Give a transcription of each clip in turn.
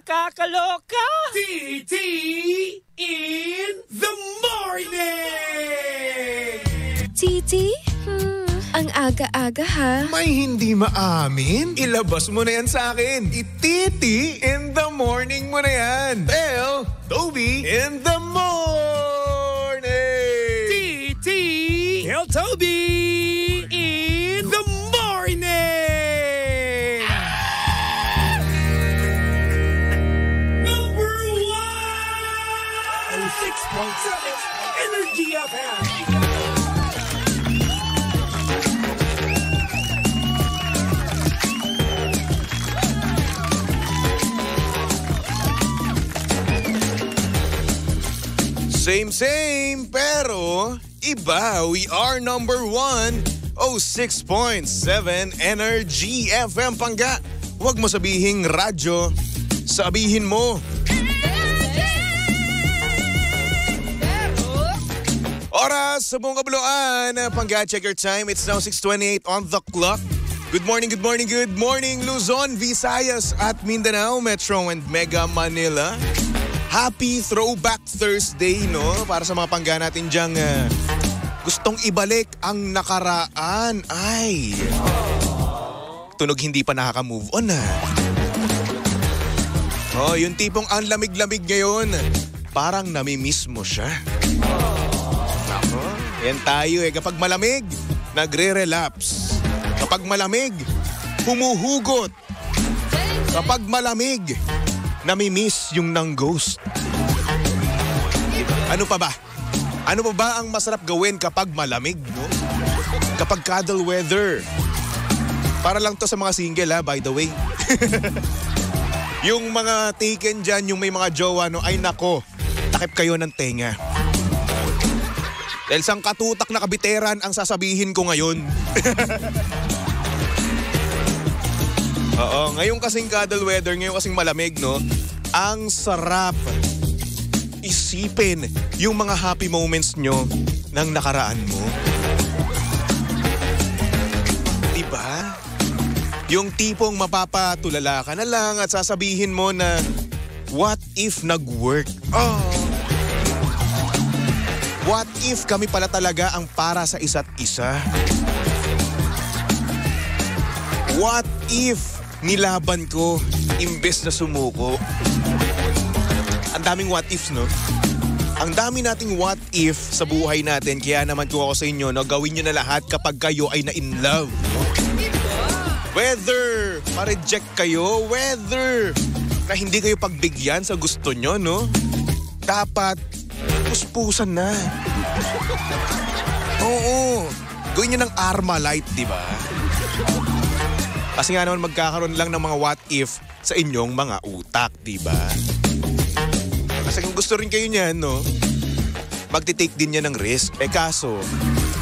nakakaloka. TT in the morning! Titi? Ang aga-aga ha. May hindi maamin? Ilabas mo na yan sa akin. Ititi in the morning mo na yan. Tell Toby in the morning. TT Tell Toby in the morning! Number 1! 6.7 Energy FM. Same, pero iba. We are number 1, 06.7 Energy FM Pangga. Huwag mo sabihing radyo, sabihin mo. Oras sa buong kabuluan. Pangga, check your time. It's now 6:28 on the clock. Good morning, Luzon, Visayas at Mindanao, Metro and Mega Manila. Happy Throwback Thursday, no? Para sa mga pangga natin dyang gustong ibalik ang nakaraan. Ay, tunog hindi pa nakaka-move on na. Oh, yung tipong ang lamig-lamig ngayon, parang namimiss mo siya. Nako, yan tayo kapag malamig, nagre-relapse. Kapag malamig, humuhugot. Kapag malamig, namimiss yung nang ghost. Ano pa ba? Ano pa ba ang masarap gawin kapag malamig, no? Kapag cuddle weather. Para lang to sa mga single, ha, by the way. Yung mga taken dyan, yung may mga jowa, no, ay nako, takip kayo ng tenga. Dahil sang katutak na kabiteran ang sasabihin ko ngayon. Oo, ngayon kasing cuddle weather, ngayon kasing malamig, no? Ang sarap isipin yung mga happy moments nyo ng nakaraan mo. Diba? Yung tipong mapapatulala ka na lang at sasabihin mo na, what if nag-work? Oh. What if kami pala talaga ang para sa isa't isa? What if nilaban ko imbes na sumuko? Ang daming what ifs, no? Ang dami nating what if sa buhay natin. Kaya naman ko ako sa inyo, no? Gawin nyo na lahat kapag kayo ay na-in love. No? Whether ma-reject kayo, whether na hindi kayo pagbigyan sa gusto nyo, no? Dapat puspusan na. Oo. Gawin nyo ng Armalite, di ba? Kasi nga naman magkakaroon lang ng mga what if sa inyong mga utak, di ba? Kasi kung gusto rin kayo niyan, no, magti-take din niya ng risk. Kaso,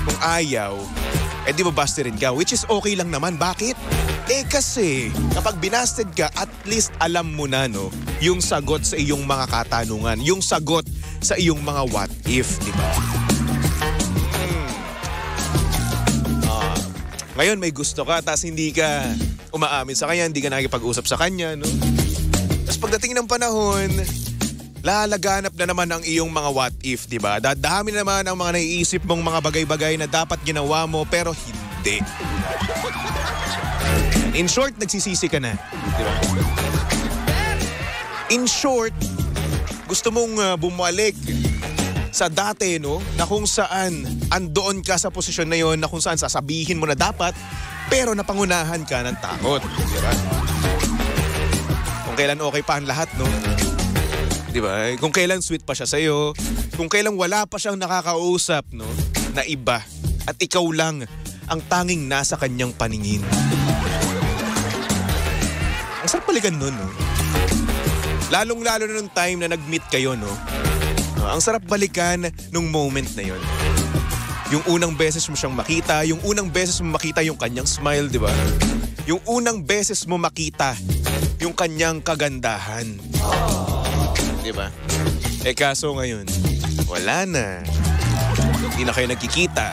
kung ayaw, di ba busted rin ka? Which is okay lang naman. Bakit? Kasi, kapag binasted ka, at least alam mo na, no, yung sagot sa iyong mga katanungan, yung sagot sa iyong mga what if, di ba? Ngayon may gusto ka, tapos hindi ka umaamin sa kanya, hindi ka nakikipag-usap sa kanya, no? Tapos pagdating ng panahon, lalaganap na naman ang iyong mga what if, di ba? Dadami naman ang mga naiisip mong mga bagay-bagay na dapat ginawa mo, pero hindi. In short, nagsisisi ka na. Di ba? In short, gusto mong bumalik sa dati, no? Na kung saan andoon ka sa posisyon na yon, na kung saan sasabihin mo na dapat, pero napangunahan ka ng takot. Di ba? Kung kailan okay pa ang lahat, no? Di ba? Kung kailan sweet pa siya sa'yo, kung kailan wala pa siyang nakakausap, no? Na iba. At ikaw lang ang tanging nasa kanyang paningin. Ang sarap balikan nun, no? Lalong-lalo na nung time na nag-meet kayo, no? Ang sarap balikan nung moment na yon. Yung unang beses mo siyang makita, yung unang beses mo makita yung kanyang smile, di ba? Yung unang beses mo makita yung kanyang kagandahan. Di ba? Kaso ngayon, wala na. Hindi na kayo nagkikita.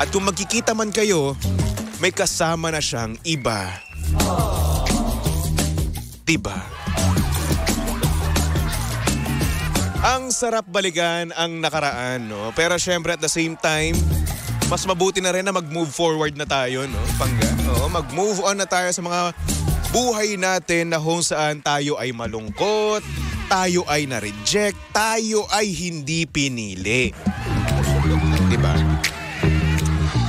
At kung magkikita man kayo, may kasama na siyang iba. Diba? Ang sarap balikan ang nakaraan, no? Pero syempre at the same time, mas mabuti na rin na mag-move forward na tayo, no? Pangga. Oo, mag-move on na tayo sa mga buhay natin na kung saan tayo ay malungkot, tayo ay na-reject, tayo ay hindi pinili. Diba?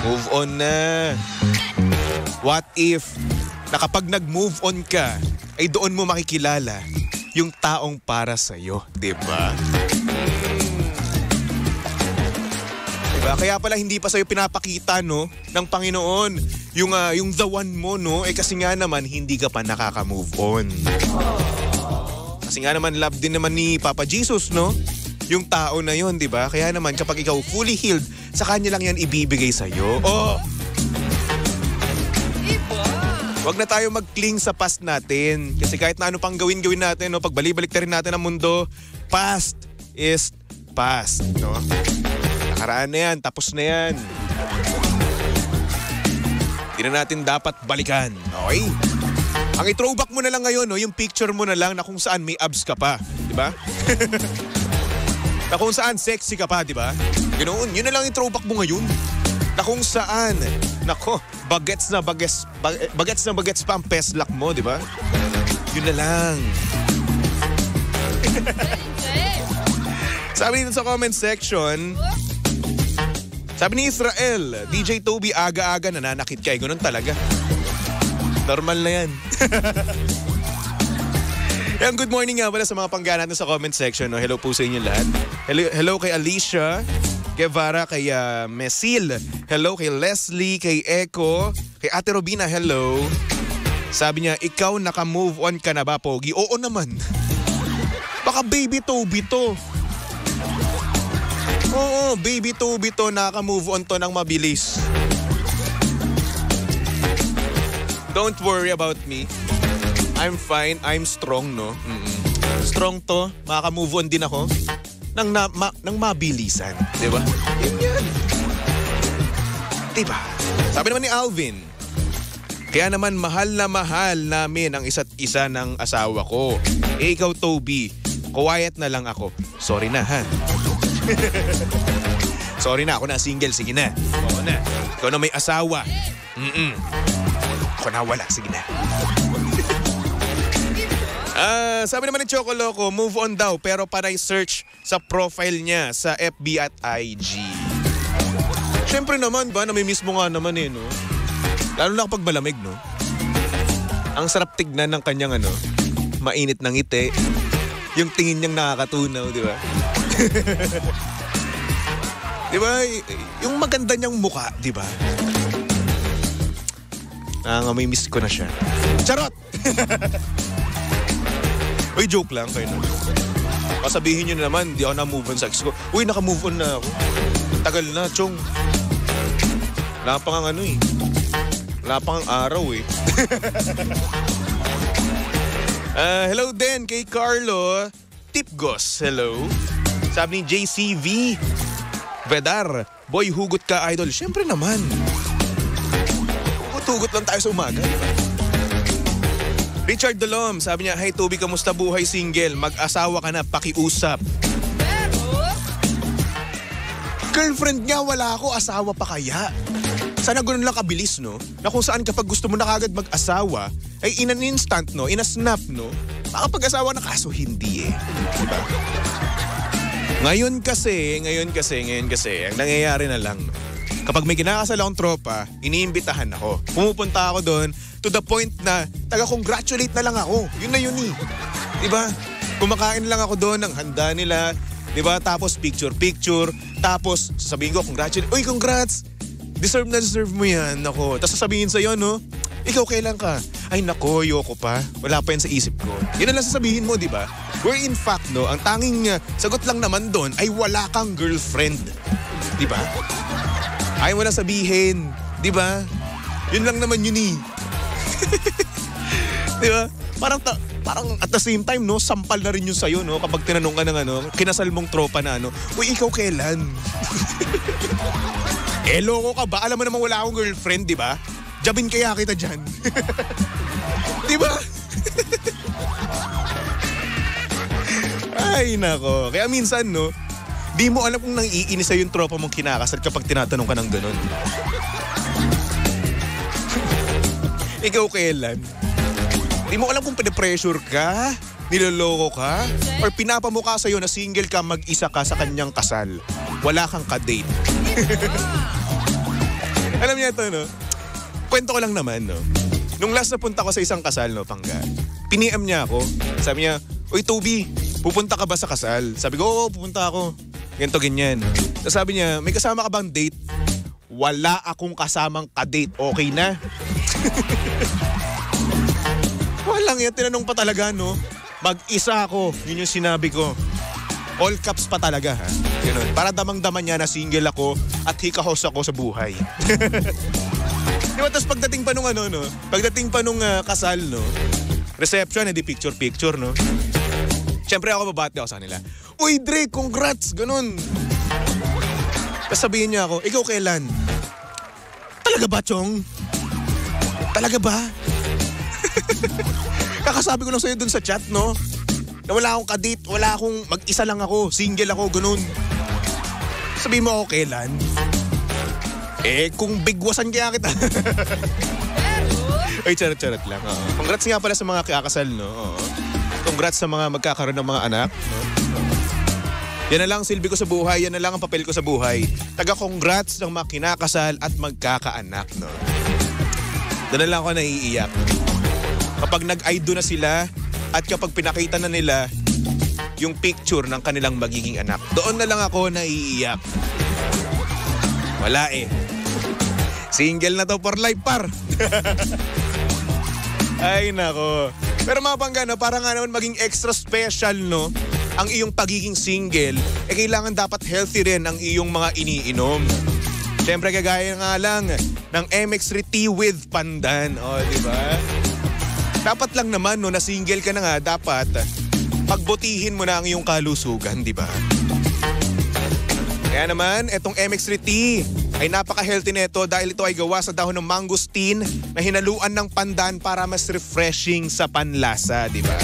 Move on na. What if na kapag nag-move on ka, ay doon mo makikilala yung taong para sa'yo, diba? Kaya pala hindi pa sa'yo pinapakita, no, ng Panginoon yung the one mo, no, kasi nga naman hindi ka pa nakaka-move on. Kasi nga naman love din naman ni Papa Jesus, no, yung tao na yon, di ba? Kaya naman kapag ikaw fully healed, sa kanya lang yan ibibigay sa'yo. Oh! Huwag na tayo mag-cling sa past natin. Kasi kahit na ano pang gawin natin, no, pag balik-balik na rin natin ang mundo, past is past, no? Nakaraan na yan, tapos na yan. Hindi na natin dapat balikan, okay? Ang i-throwback mo na lang ngayon, no, yung picture mo na lang na kung saan may abs ka pa, di ba? Na kung saan sexy ka pa, di ba? Ganoon, yun na lang i-throwback mo ngayon. Na kung saan, nako, bagets na bagets pa ang peslak mo, di ba? Yun na lang. Sabi dito sa comment section, sabi ni Israel, DJ Toby, aga-aga nananakit ka. Ganun talaga. Normal na yan. Yan, good morning nga pala sa mga pangga natin sa comment section. No? Hello po sa inyo lahat. Hello kay Alicia, Guevara, kay Mesil. Hello kay Leslie, kay Echo, kay Ate Robina, hello. Sabi niya, ikaw naka-move on ka na ba, Pogi? Oo naman. Baka baby Toby to. Oo, baby Toby to, nakaka-move on to ng mabilis. Don't worry about me. I'm fine, I'm strong, no? Strong to, makaka-move on din ako ng mabilisan, di ba? Yan. Diba? Sabi naman ni Alvin, kaya naman mahal na mahal namin ang isa't isa ng asawa ko. Eh ikaw, Toby, quiet na lang ako. Sorry na, ha? Sorry na, ako na single, sige na. Oo na. Ikaw na may asawa. Ako na wala, sige na. Sabi naman ni Choco Loco, move on daw pero panay search sa profile niya sa FB at IG. Siyempre naman ba, namimiss mo nga naman no? Lalo na kapag malamig, no? Ang sarap tignan ng kanyang mainit ng ngiti. Yung tingin niyang nakakatunaw, di ba? Di ba? Yung maganda niyang mukha, di ba? Namimiss ko na siya. Charot! Uy, joke lang kayo na. Kasabihin nyo na naman, di ako na-move on sa ex ko. Uy, naka-move on na ako. Tagal na, chong. Wala pang ang Wala pang ang araw eh. Hello din kay Carlo Tipgos. Hello. Sabi ni JCV Vedar, boy, hugot ka, idol. Siyempre naman. Hugot lang tayo sa umaga. Richard Dolom, sabi niya, hey Toby, kamusta buhay single? Mag-asawa ka na, pakiusap. Girlfriend niya, wala ako, asawa pa kaya? Sana ganun lang kabilis, no? Na kung saan kapag gusto mo na kagad mag-asawa, ay in an instant, no? In a snap, no? Makapag-asawa na, kaso hindi eh. Diba? Ngayon kasi, ang nangyayari na lang, no? Kapag may kinakasal akong tropa, iniimbitahan ako. Pumupunta ako doon to the point na taga-congratulate na lang ako. Yun na yun eh. Diba? Kumakain lang ako doon ng handa nila. Diba? Tapos picture. Tapos sasabihin ko, congratulate. Uy, congrats! Deserve na deserve mo yan. Nako. Tapos sasabihin sa'yo, no? Ikaw kailan ka? Ay nako, yoko pa. Wala pa yan sa isip ko. Yun na lang sasabihin mo, diba? Where in fact, no, ang tanging sagot lang naman doon ay wala kang girlfriend. Diba? Ayaw mo na sabihin. Diba? Yun lang naman yun eh. Diba? Parang at the same time, no, sampal na rin yun sa'yo, no? Kapag tinanong ka ng kinasal mong tropa na, uy, ikaw kailan? Loko ka ba? Alam mo namang wala akong girlfriend, diba? Jabin kaya kita dyan. Diba? Ay, nako. Kaya minsan, no, di mo alam kung nang-iinis sa'yo yung tropa mong kinakasal kapag tinatanong ka ng ganun. Ikaw kailan? Di mo alam kung pinapressure ka, niloloko ka, or pinapamukha sa'yo na single ka, mag-isa ka sa kanyang kasal. Wala kang ka-date. Alam niya ito, no? Kwento ko lang naman, no? Nung last na punta ko sa isang kasal, no, Pangga, piniem niya ako. Sabi niya, "Uy, Toby, pupunta ka ba sa kasal?" Sabi ko, "Oo, pupunta ako." Ganito, ganyan. Tapos sabi niya, "May kasama ka bang date?" Wala akong kasamang ka-date. Okay na? Walang yan. Tinanong pa talaga, no? Mag-isa ako. Yun yung sinabi ko. All caps pa talaga, ha? Ganun. Para damang-daman niya na single ako at hikahos ako sa buhay. Diba? Tapos pagdating pa nung ano, no? Pagdating pa nung kasal, no? Reception, hindi picture-picture, no? Siyempre ako babati ako sa kanila. "Uy, Dre, congrats!" Ganun. Tapos sabihin niya ako, "Ikaw kailan?" "Talaga ba, Chong? Talaga ba?" Kakasabi ko lang sa'yo dun sa chat, no? Na wala akong kadate, wala akong mag-isa lang ako, single ako, ganun. Sabihin mo ako kailan? Kung bigwasan kaya kita. Ay, charot-charot lang. Congrats nga pala sa mga kakasal, no? Congrats sa mga magkakaroon ng mga anak, no? Yan na lang ang silbi ko sa buhay, yan na lang ang papel ko sa buhay. Taga-congrats ng mga kinakasal at magkakaanak, no? Doon na lang ako naiiyak. Kapag nag-idol na sila at kapag pinakita na nila yung picture ng kanilang magiging anak, doon na lang ako naiiyak. Wala eh. Single na to for life, par. Ay, nako. Pero mga Pangga, para nga naman maging extra special, no? Ang iyong pagiging single, kailangan dapat healthy rin ang iyong mga iniinom. Siyempre, kagaya nga lang ng MX3 Tea with Pandan. O, di ba? Dapat lang naman, no, na single ka na nga, dapat pagbutihin mo na ang iyong kalusugan, di ba? Kaya naman, etong MX3 Tea ay napaka-healthy nito dahil ito ay gawa sa dahon ng mangosteen na hinaluan ng pandan para mas refreshing sa panlasa, di ba?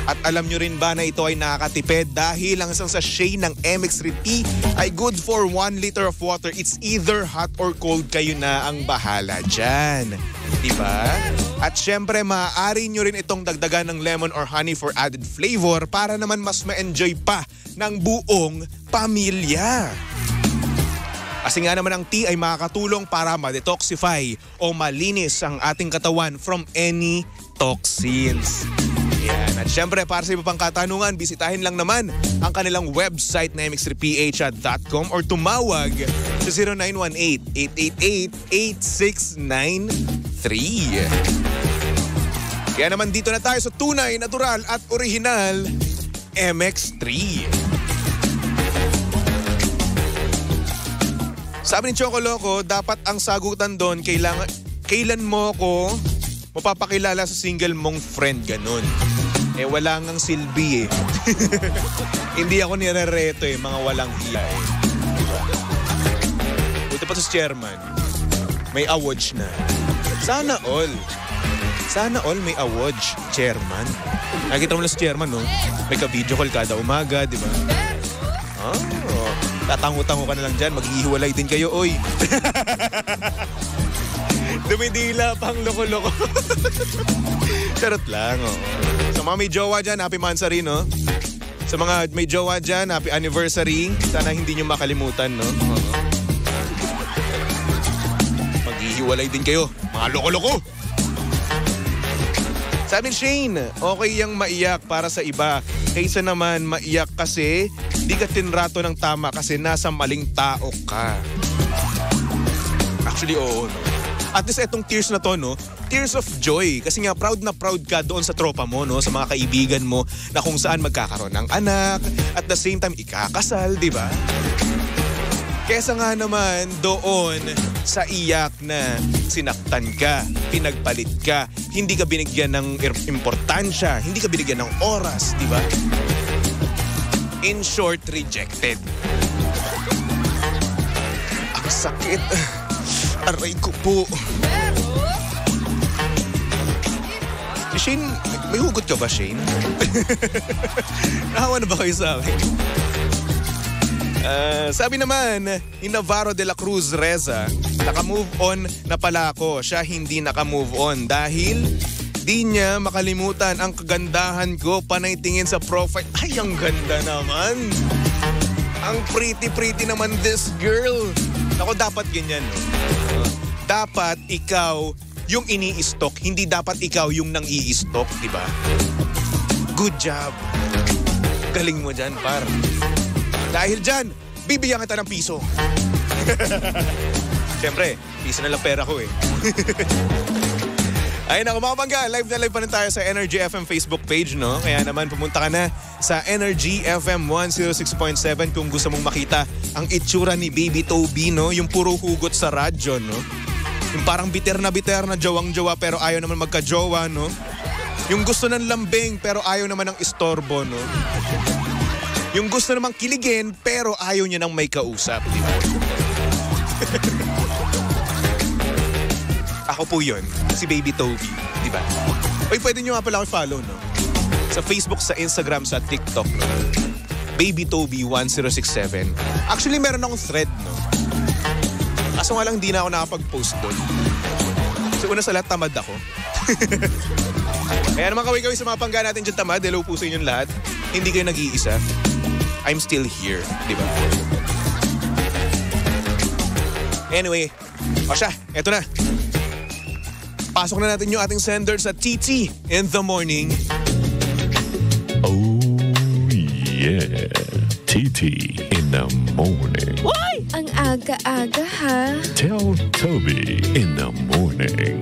At alam nyo rin ba na ito ay nakakatipid dahil ang isang sachet ng MX3 Tea ay good for 1 liter of water. It's either hot or cold, kayo na ang bahala dyan. Di ba? At syempre, maaari nyo rin itong dagdagan ng lemon or honey for added flavor para naman mas ma-enjoy pa ng buong pamilya. Kasi nga naman ang tea ay makakatulong para ma-detoxify o malinis ang ating katawan from any toxins. Yan. At syempre, para sa iba pang katanungan, bisitahin lang naman ang kanilang website na mx3ph.com or tumawag sa 0918-888-8693. Kaya naman dito na tayo sa tunay, natural at original MX3. Sabi ni Choco Loco, dapat ang sagutan doon, kailan mo ko mapapakilala sa single mong friend, ganun. Wala ngang silbi eh. Hindi ako nirereto mga walang hiya eh. Buti pa sa chairman, may awards na. Sana all may awards, chairman. Nakita mo na sa chairman, no? May ka-video call kada umaga, di ba? Tatango-tango ka na lang dyan, maghihiwalay din kayo, oy. Dumidila pang loko-loko. Charot lang, oh. Sa mga may jowa dyan, happy mansari, no? Sa mga may jowa dyan, happy anniversary. Sana hindi nyo makalimutan, no? Maghihiwalay din kayo, mga loko-loko. Sabi ni Shane, okay yung maiyak para sa iba. Kaysa naman maiyak kasi di ka tinrato ng tama kasi nasa maling tao ka. Actually, oo, no? At least etong tears na to, no? Tears of joy. Kasi nga proud na proud ka doon sa tropa mo, no? Sa mga kaibigan mo na kung saan magkakaroon ng anak. At the same time, ikakasal, di ba? Kesa nga naman doon sa iyak na sinaktan ka, pinagpalit ka, hindi ka binigyan ng importansya, hindi ka binigyan ng oras, di ba? In short, rejected. Ang sakit. Aray ko po. Si Shane, May hugot ka ba, Shane? Nahawa na ba kayo sa akin? Sabi naman ni Navarro de la Cruz Reza, naka-move on na pala ako. Siya hindi naka-move on dahil di niya makalimutan ang kagandahan ko, panay tingin sa profile. Ay, ang ganda naman. Ang pretty naman this girl. Ako, dapat ganyan. No? Dapat ikaw yung ini-stalk, hindi dapat ikaw yung nang i-stalk, di ba? Good job. Galing mo dyan, par. Dahil dyan, bibigyan kita ng piso. Siyempre, piso na lang pera ko eh. Ayun ako mga pangga, live na live pa rin tayo sa Energy FM Facebook page, no? Kaya naman pumunta ka na sa Energy FM 106.7 kung gusto mong makita ang itsura ni Baby Toby, no? Yung puro hugot sa radyo, no? Yung parang bitter na jawang-jawa pero ayaw naman magka-jowa, no? Yung gusto ng lambing pero ayaw naman ng istorbo, no? Yung gusto namang kiligin pero ayaw niya nang may kausap, di ba? Ako po yun, si Baby Toby, di ba? Oy, pwede nyo nga pala ako follow, no? Sa Facebook, sa Instagram, sa TikTok, no? Baby Toby 1067. Actually, meron akong thread, no? Kaso nga lang, di na ako nakapag-post doon. So, una sa lahat, tamad ako. Kaya naman kaway-kaway sa mga pangga natin dyan tamad. Hello po sa inyong lahat. Hindi kayo nag-iisa. I'm still here, di ba? Anyway, o siya, eto na. Pasok na natin yung ating sender sa TT in the morning. Oh, yeah. TT in the morning. Why? Ang aga-aga ha. Tell Toby in the morning.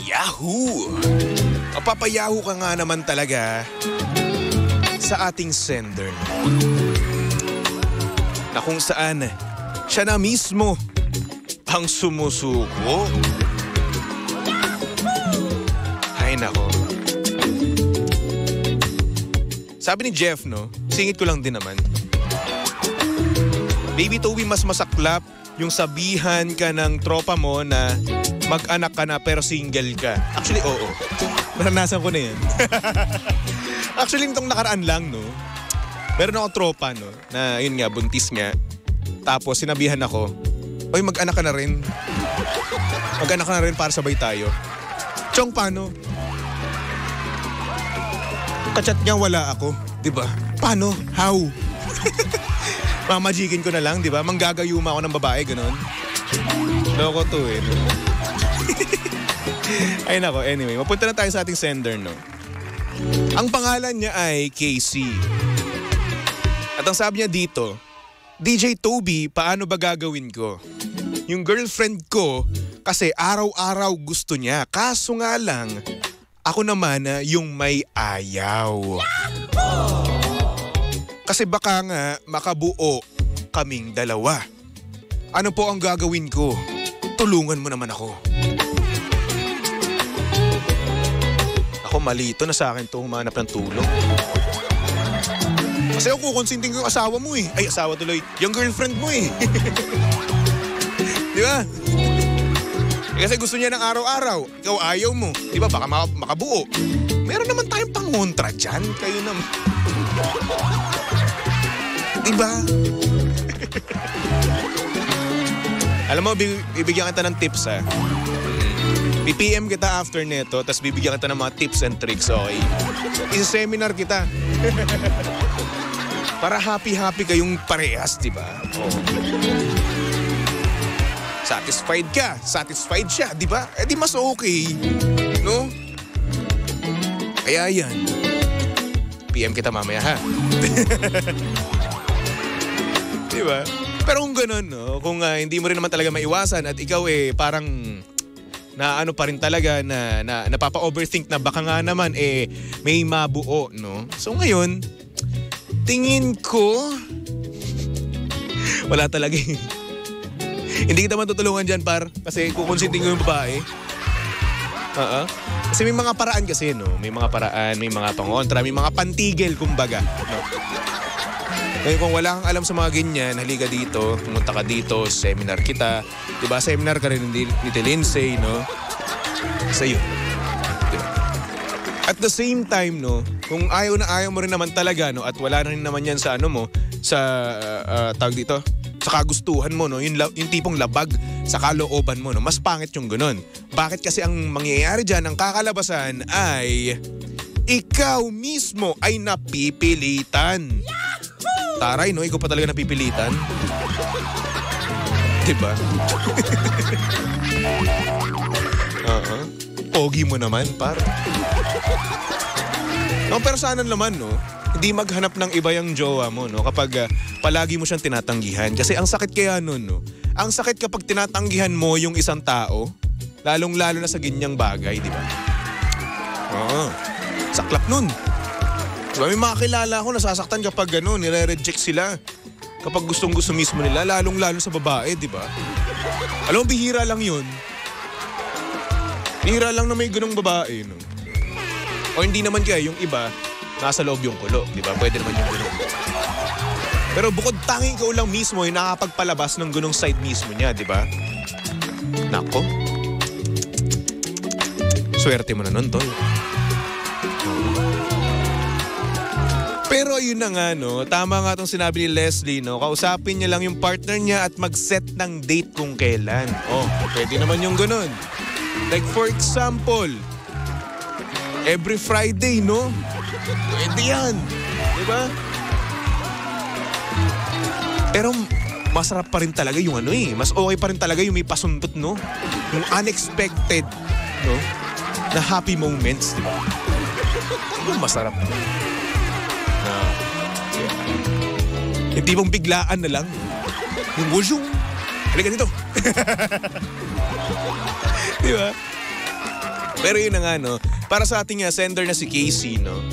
Yahoo! Mapapayahu ka nga naman talaga sa ating sender. Na kung saan siya na mismo ang sumusuko. Ay nako. Sabi ni Jeff, no? Singit ko lang din naman. Baby Toby, mas masaklap yung sabihan ka ng tropa mo na mag-anak ka na pero single ka. Actually, oo. Naranasan ko na yan. Actually, nitong nakaraan lang, no? Meron akong tropa, no? Na yun nga, buntis nga. Tapos sinabihan ako, oy, mag-anak ka na rin. Mag-anak ka na rin para sabay tayo. Chong, paano? Kachat niya, wala ako. Diba? Paano? How? Mamajikin ko na lang, diba? Manggagayuma ako ng babae, ganun. Loko to eh. Ay nako, anyway. Mapunta na tayo sa ating sender, no? Ang pangalan niya ay Casey. At ang sabi niya dito, DJ Toby, paano ba gagawin ko? Yung girlfriend ko, kasi araw-araw gusto niya. Kaso nga lang, ako naman yung may ayaw. Kasi baka nga makabuo kaming dalawa. Ano po ang gagawin ko? Tulungan mo naman ako. Ako, malito na sa akin to humanap ng tulong. Kasi ako kukonsinting ko yung asawa mo eh. Ay, asawa tuloy. Yung girlfriend mo eh. Di ba? Kasi gusto niya ng araw-araw. Ikaw ayaw mo. Di ba? Baka makabuo. Meron naman tayong pangontra dyan. Kayo naman. Di ba? Alam mo, bibigyan kita ng tips ha. I-PM kita after neto, tapos bibigyan kita ng mga tips and tricks, okay? Isa-seminar kita. Para happy-happy kayong parehas, di ba? Oh. Satisfied ka, satisfied siya, di ba? Eh di mas okay, no? Kaya yan. PM kita mamaya, ha? Di ba? Pero kung ganun, no? Kung hindi mo rin naman talaga maiwasan at ikaw parang na ano pa rin talaga na napapa-overthink na baka nga naman may mabuo, no? So ngayon, tingin ko wala talaga hindi kita matutulungan dyan, par. Kasi kukonsinting ko yung babae. Kasi may mga paraan kasi, no? May mga paraan, may mga pangontra, may mga pantigil, kumbaga. No? Ngayon, kung wala kang alam sa mga ganyan, halika dito, pumunta ka dito, seminar kita. Diba, seminar ka rin ni Lindsay, no? sa'yo. Diba? At the same time, no, kung ayaw na ayaw mo rin naman talaga, no, at wala na rin naman yan sa ano mo, sa tawag dito, sa kagustuhan mo, no, yung tipong labag sa kalooban mo, no, mas pangit yung ganun. Bakit? Kasi ang mangyayari dyan, ang kakalabasan ay ikaw mismo ay napipilitan. Taray, no, ikaw pa talaga napipilitan. Diba? Pogi mo naman, par. No, pero sana naman, no, hindi maghanap ng iba yung jowa mo, no, kapag palagi mo siyang tinatanggihan. Kasi ang sakit kaya nun, no, ang sakit kapag tinatanggihan mo yung isang tao, lalong-lalo na sa ganyang bagay, di ba? Oo. Saklap nun. Diba, may mga kilala ko nasasaktan kapag gano'n, nire-reject sila. Kapag gustong-gusto mismo nila, lalong-lalo sa babae, di ba? Alam mo, bihira lang yun. Bihira lang na may ganong babae, no? O hindi naman kaya yung iba, nasa loob yung kulo, di ba? Pwede naman yung ganun. Pero bukod tanging ikaw lang mismo yung nakapagpalabas ng ganong side mismo niya, di ba? Nako. Swerte mo na nun, tol. Pero yun na nga, no, tama nga itong sinabi ni Leslie, no, kausapin niya lang yung partner niya at mag-set ng date kung kailan. Oh, pwede naman yung ganun. Like for example, every Friday, no? Pwede yan. Diba? Pero masarap pa rin talaga yung ano eh. Mas okay pa rin talaga yung may pasundot, no? Yung unexpected, no? Na happy moments, diba? Yung masarap. Hindi mong biglaan na lang. Yung wushung. Halika dito. Di ba? Pero yun na nga, no? Para sa ating sender na si Casey, no?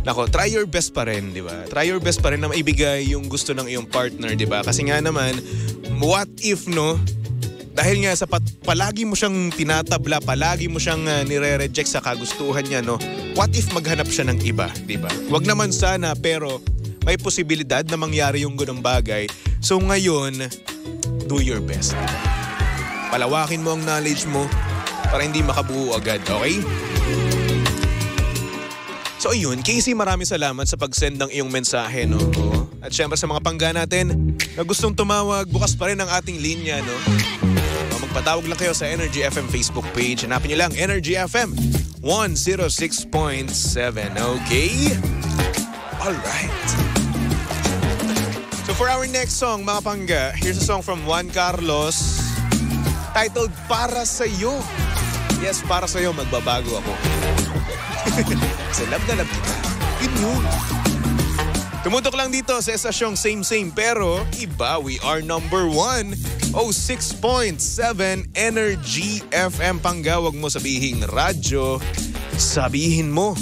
Nako, try your best pa rin, di ba? Try your best pa rin na maibigay yung gusto ng iyong partner, di ba? Kasi nga naman, what if, no? Dahil nga sa palagi mo siyang tinatabla, palagi mo siyang nire-reject sa kagustuhan niya, no? What if maghanap siya ng iba, di ba? Wag naman sana, pero may posibilidad na mangyari yung ganung bagay. So ngayon, do your best. Palawakin mo ang knowledge mo para hindi makabuo agad, okay? So ayun, Casey, maraming salamat sa pag-send ng iyong mensahe, no? At syempre sa mga pangga natin na gustong tumawag, bukas pa rin ang ating linya, no? Magpatawag lang kayo sa Energy FM Facebook page. Hanapin niyo lang Energy FM 106.7, okay? Alright. So for our next song, mga pangga, here's a song from Juan Carlos titled Para Sa'yo. Yes, para sa'yo, magbabago ako. Kasi love na love kita. Yun yun. Tumutok lang dito sa estasyong same pero iba. We are number 1, 06.7 Energy FM. Pangga, wag mo sabihin radyo, sabihin mo